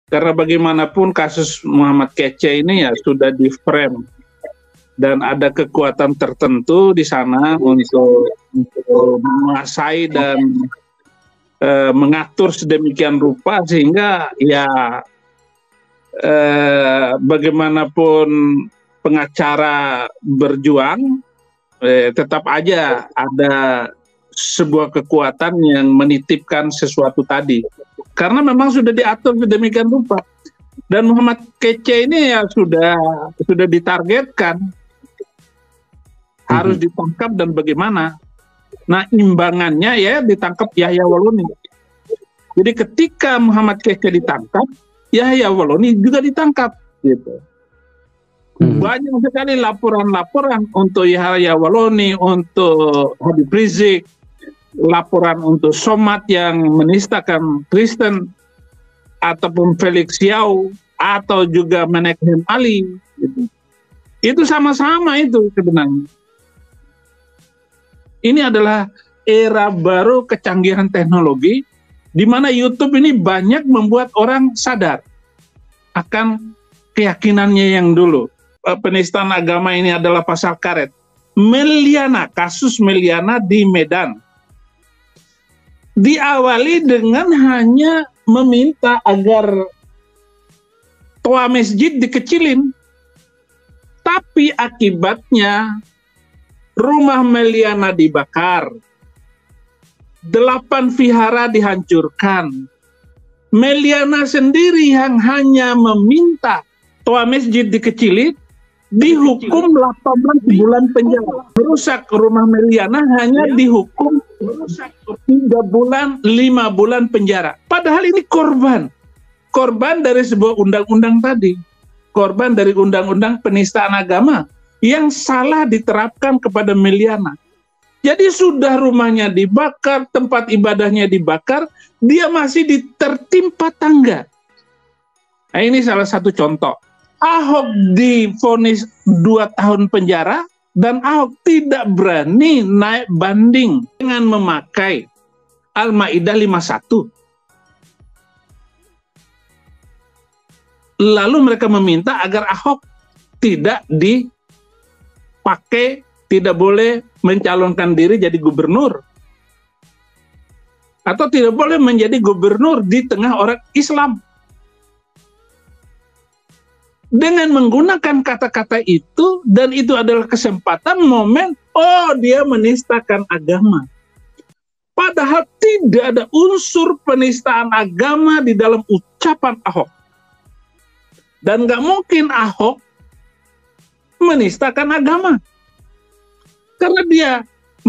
Karena bagaimanapun kasus Muhammad Kece ini ya sudah di frame dan ada kekuatan tertentu di sana untuk menguasai dan mengatur sedemikian rupa sehingga ya bagaimanapun pengacara berjuang, tetap aja ada sebuah kekuatan yang menitipkan sesuatu tadi. Karena memang sudah diatur sedemikian rupa. Dan Muhammad Kece ini ya sudah ditargetkan harus ditangkap dan bagaimana. Nah, imbangannya ya ditangkap Yahya Waloni. Jadi ketika Muhammad Kece ditangkap, Yahya Waloni juga ditangkap gitu. Banyak sekali laporan-laporan untuk Yahya Waloni, untuk Habib Rizik, laporan untuk Somad yang menistakan Kristen, ataupun Felix Xiao, atau juga Menekhem Ali. Gitu. Itu sama-sama itu sebenarnya. Ini adalah era baru kecanggihan teknologi, di mana YouTube ini banyak membuat orang sadar akan keyakinannya yang dulu. Penistaan agama ini adalah pasal karet. Meliana, kasus Meliana di Medan. Diawali dengan hanya meminta agar toa masjid dikecilin. Tapi akibatnya rumah Meliana dibakar. 8 vihara dihancurkan. Meliana sendiri yang hanya meminta toa masjid dikecilin, dihukum 18 bulan penjara. Merusak rumah Meliana hanya dihukum 3 bulan, 5 bulan penjara. Padahal ini korban dari sebuah undang-undang tadi. Korban dari undang-undang penistaan agama yang salah diterapkan kepada Meliana. Jadi sudah rumahnya dibakar, tempat ibadahnya dibakar, dia masih tertimpa tangga. Nah, ini salah satu contoh. Ahok divonis 2 tahun penjara, dan Ahok tidak berani naik banding dengan memakai Al-Maidah 51. Lalu mereka meminta agar Ahok tidak dipakai, tidak boleh mencalonkan diri jadi gubernur. Atau tidak boleh menjadi gubernur di tengah orang Islam. Dengan menggunakan kata-kata itu, dan itu adalah kesempatan momen, dia menistakan agama. Padahal tidak ada unsur penistaan agama di dalam ucapan Ahok. Dan nggak mungkin Ahok menistakan agama. Karena dia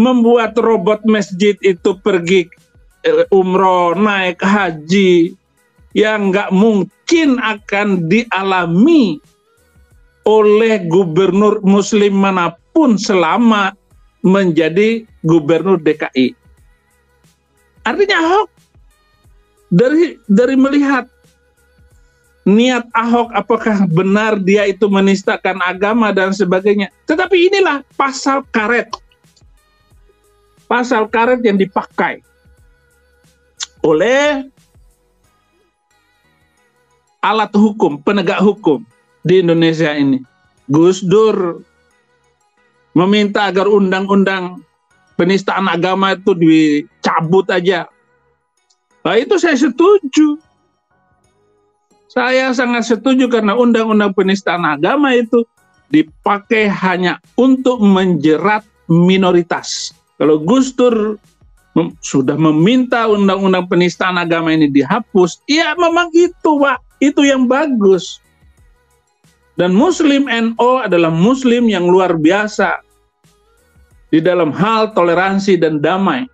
membuat robot masjid itu pergi umroh, naik haji, yang nggak mungkin akan dialami oleh gubernur muslim manapun selama menjadi gubernur DKI. Artinya Ahok dari melihat niat Ahok, apakah benar dia itu menistakan agama dan sebagainya. Tetapi inilah pasal karet. Pasal karet yang dipakai oleh alat hukum, penegak hukum di Indonesia ini. Gus Dur meminta agar undang-undang penistaan agama itu dicabut aja. Nah, itu saya setuju. Saya sangat setuju karena undang-undang penistaan agama itu dipakai hanya untuk menjerat minoritas. Kalau Gus Dur sudah meminta undang-undang penistaan agama ini dihapus, ya memang itu, Pak. Itu yang bagus. Dan Muslim NU adalah Muslim yang luar biasa di dalam hal toleransi dan damai,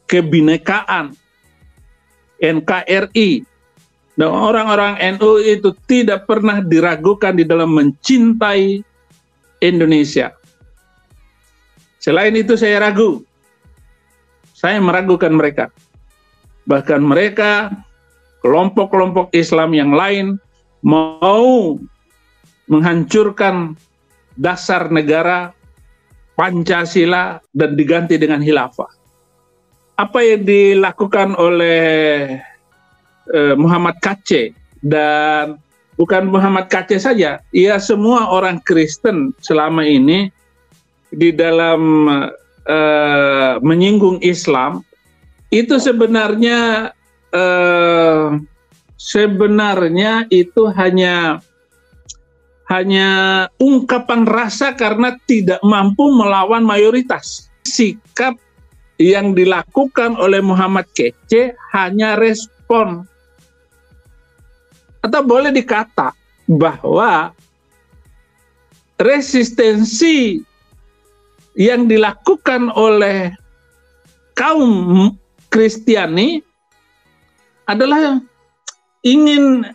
kebinekaan, NKRI, dan orang-orang NU itu tidak pernah diragukan di dalam mencintai Indonesia. Selain itu saya ragu, saya meragukan mereka. Bahkan mereka, kelompok-kelompok Islam yang lain, mau menghancurkan dasar negara Pancasila dan diganti dengan khilafah. Apa yang dilakukan oleh Muhammad Kece dan bukan Muhammad KC saja, ya semua orang Kristen selama ini di dalam menyinggung Islam itu sebenarnya itu hanya ungkapan rasa karena tidak mampu melawan mayoritas. Sikap yang dilakukan oleh Muhammad KC hanya respon, atau boleh dikata bahwa resistensi yang dilakukan oleh kaum Kristiani adalah ingin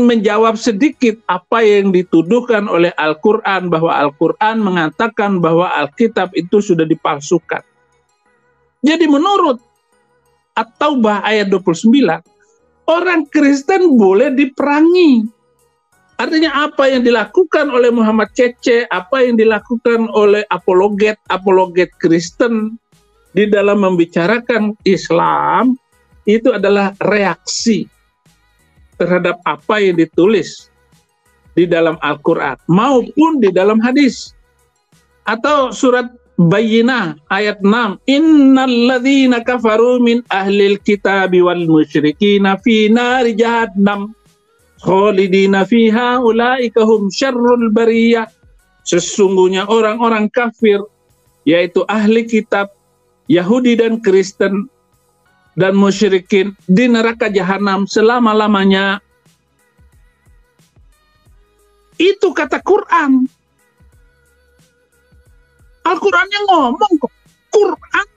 menjawab sedikit apa yang dituduhkan oleh Al-Quran, bahwa Al-Quran mengatakan bahwa Alkitab itu sudah dipalsukan. Jadi menurut At-Taubah ayat 29, orang Kristen boleh diperangi. Artinya apa yang dilakukan oleh Muhammad KC, apa yang dilakukan oleh apologet Kristen di dalam membicarakan Islam, itu adalah reaksi terhadap apa yang ditulis di dalam Al-Quran maupun di dalam hadis. Atau surat Bayyinah ayat 6, innalladzina kafaru min ahlil kitabi wal musyrikina fi nari jahannam khalidina fiha ulaika hum syarrul bariyah. Sesungguhnya orang-orang kafir, yaitu ahli kitab, Yahudi dan Kristen dan musyrikin, di neraka jahanam selama-lamanya. Itu kata Quran. Al-Qurannya ngomong kok. Quran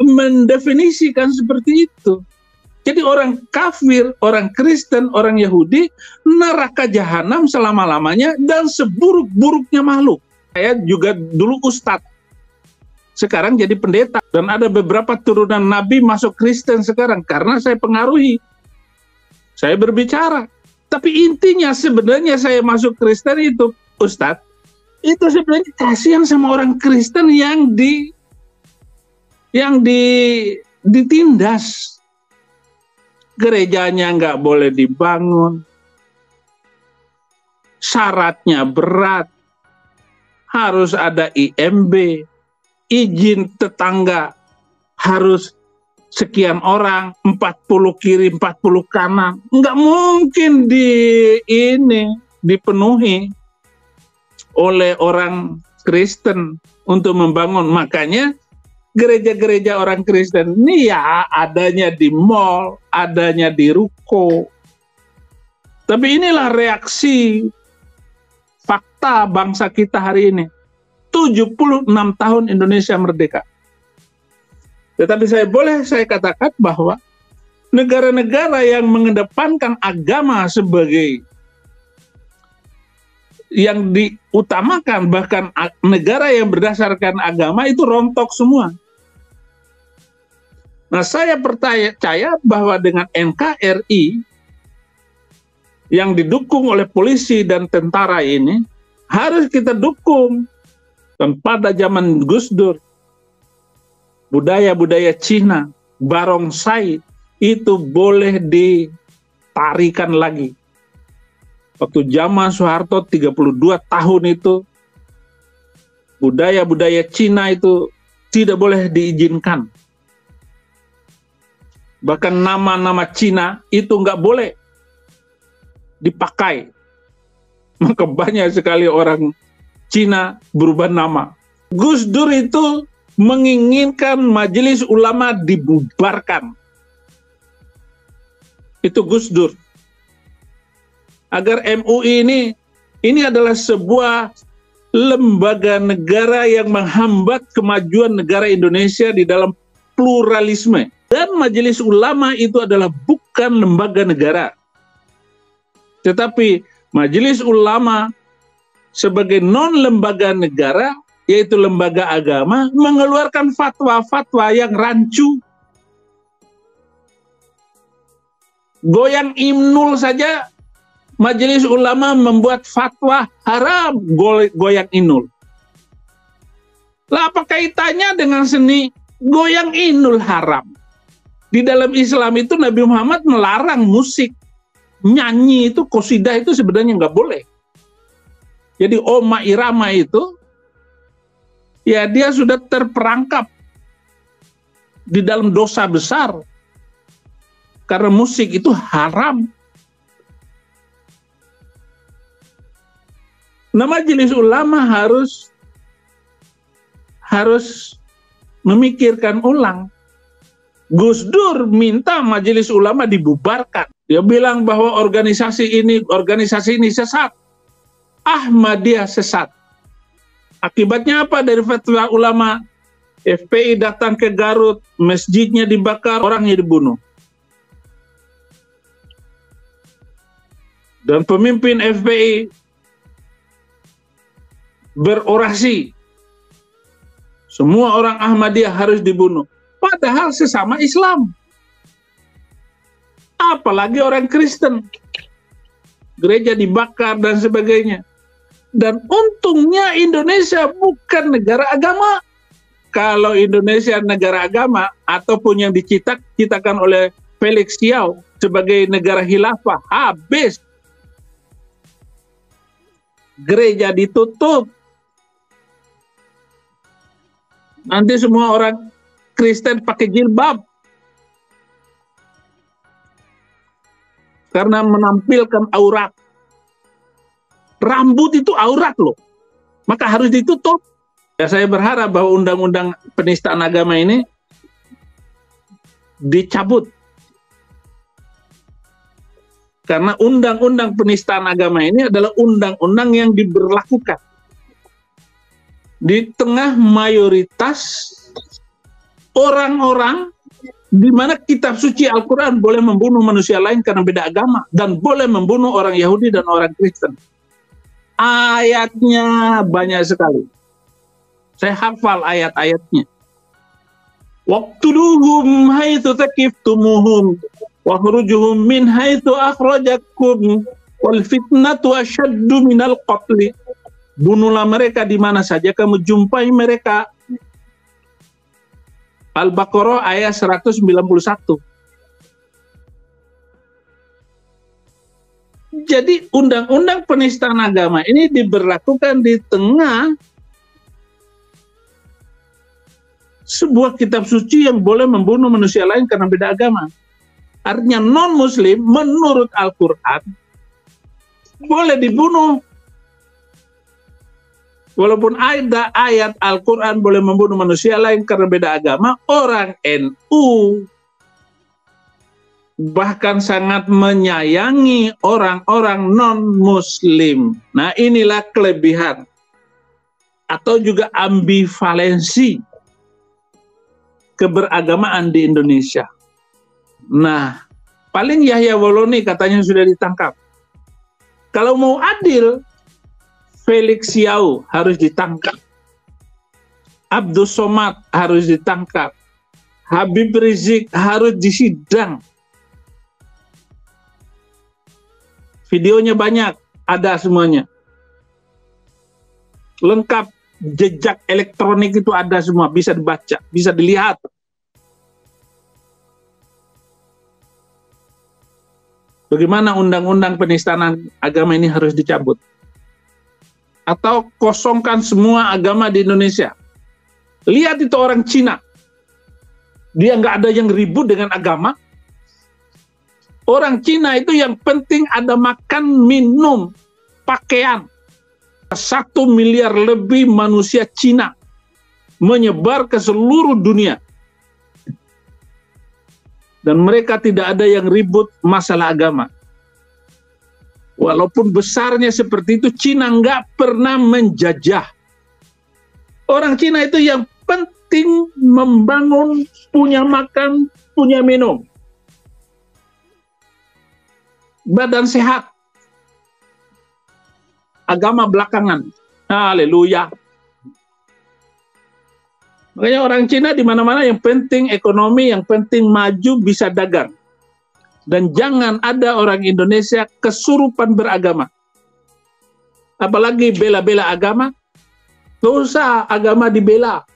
mendefinisikan seperti itu. Jadi orang kafir, orang Kristen, orang Yahudi, neraka jahanam selama-lamanya dan seburuk-buruknya makhluk. Saya juga dulu ustadz, sekarang jadi pendeta, dan ada beberapa turunan Nabi masuk Kristen sekarang karena saya pengaruhi. Saya berbicara. Tapi intinya sebenarnya saya masuk Kristen itu, ustadz, itu sebenarnya kasihan sama orang Kristen yang ditindas. Gerejanya nggak boleh dibangun, syaratnya berat, harus ada IMB, izin tetangga harus sekian orang, 40 kiri, 40 kanan. Nggak mungkin dipenuhi oleh orang Kristen untuk membangun. Makanya gereja-gereja orang Kristen ini ya adanya di mall, adanya di ruko. Tapi inilah reaksi fakta bangsa kita hari ini. 76 tahun Indonesia merdeka. Tetapi saya katakan bahwa negara-negara yang mengedepankan agama sebagai yang diutamakan, bahkan negara yang berdasarkan agama itu rontok semua. Nah, saya percaya bahwa dengan NKRI yang didukung oleh polisi dan tentara ini harus kita dukung. Dan pada zaman Gus Dur, budaya-budaya Cina, barongsai itu boleh ditarikan lagi. Waktu zaman Soeharto 32 tahun itu, budaya-budaya Cina itu tidak boleh diizinkan. Bahkan nama-nama Cina itu nggak boleh dipakai. Maka banyak sekali orang Cina berubah nama. Gus Dur itu menginginkan Majelis Ulama dibubarkan. Itu Gus Dur. Agar MUI ini adalah sebuah lembaga negara yang menghambat kemajuan negara Indonesia di dalam pluralisme. Dan Majelis Ulama itu adalah bukan lembaga negara. Tetapi Majelis Ulama sebagai non-lembaga negara, yaitu lembaga agama, mengeluarkan fatwa-fatwa yang rancu. Goyang Imnul saja, Majelis Ulama membuat fatwa haram goyang Imnul. Lah apa kaitannya dengan seni goyang Imnul haram? Di dalam Islam itu Nabi Muhammad melarang musik. nyanyi itu, qasidah itu sebenarnya nggak boleh. Jadi Oma Irama itu, ya dia sudah terperangkap di dalam dosa besar. Karena musik itu haram. Nah, Majelis Ulama harus memikirkan ulang. Gus Dur minta Majelis Ulama dibubarkan. Dia bilang bahwa organisasi ini sesat. Ahmadiyah sesat. Akibatnya apa dari fatwa ulama? FPI datang ke Garut, masjidnya dibakar, orangnya dibunuh. Dan pemimpin FPI berorasi, semua orang Ahmadiyah harus dibunuh. Padahal sesama Islam. Apalagi orang Kristen. Gereja dibakar dan sebagainya. Dan untungnya Indonesia bukan negara agama. Kalau Indonesia negara agama, ataupun yang diciptakan oleh Felix Xiao sebagai negara khilafah, habis. Gereja ditutup. Nanti semua orang Kristen pakai jilbab. Karena menampilkan aurat. Rambut itu aurat loh. Maka harus ditutup. Ya, saya berharap bahwa undang-undang penistaan agama ini dicabut. Karena undang-undang penistaan agama ini adalah undang-undang yang diberlakukan di tengah mayoritas orang-orang di mana kitab suci Al-Quran boleh membunuh manusia lain karena beda agama, dan boleh membunuh orang Yahudi dan orang Kristen. Ayatnya banyak sekali. Saya hafal ayat-ayatnya. Waqtuluhum haitsu taqiftumuhum wakhrujuhum min haitsu akhrajakum wal fitnatu asyaddu minal qatli. Bunuhlah mereka di mana saja kamu jumpai mereka. Al-Baqarah ayat 191. Jadi undang-undang penistaan agama ini diberlakukan di tengah sebuah kitab suci yang boleh membunuh manusia lain karena beda agama. Artinya non-muslim menurut Al-Quran boleh dibunuh. Walaupun ada ayat Al-Quran boleh membunuh manusia lain karena beda agama, orang NU bahkan sangat menyayangi orang-orang non-muslim. Nah, inilah kelebihan atau juga ambivalensi keberagamaan di Indonesia. Nah, paling Yahya Woloni katanya sudah ditangkap. Kalau mau adil, Felix Xiao harus ditangkap. Abdus Somad harus ditangkap. Habib Rizik harus disidang. Videonya banyak, ada semuanya. Lengkap, jejak elektronik itu ada semua, bisa dibaca, bisa dilihat. Bagaimana undang-undang penistaan agama ini harus dicabut. Atau kosongkan semua agama di Indonesia. Lihat itu orang Cina. Dia nggak ada yang ribut dengan agama. Orang Cina itu yang penting ada makan, minum, pakaian. 1 miliar lebih manusia Cina menyebar ke seluruh dunia. Dan mereka tidak ada yang ribut masalah agama. Walaupun besarnya seperti itu, Cina nggak pernah menjajah. Orang Cina itu yang penting membangun, punya makan, punya minum. Badan sehat. Agama belakangan. Haleluya. Makanya orang Cina di mana-mana yang penting ekonomi, yang penting maju, bisa dagang. Dan jangan ada orang Indonesia kesurupan beragama. Apalagi bela-bela agama. Nggak usah agama dibela.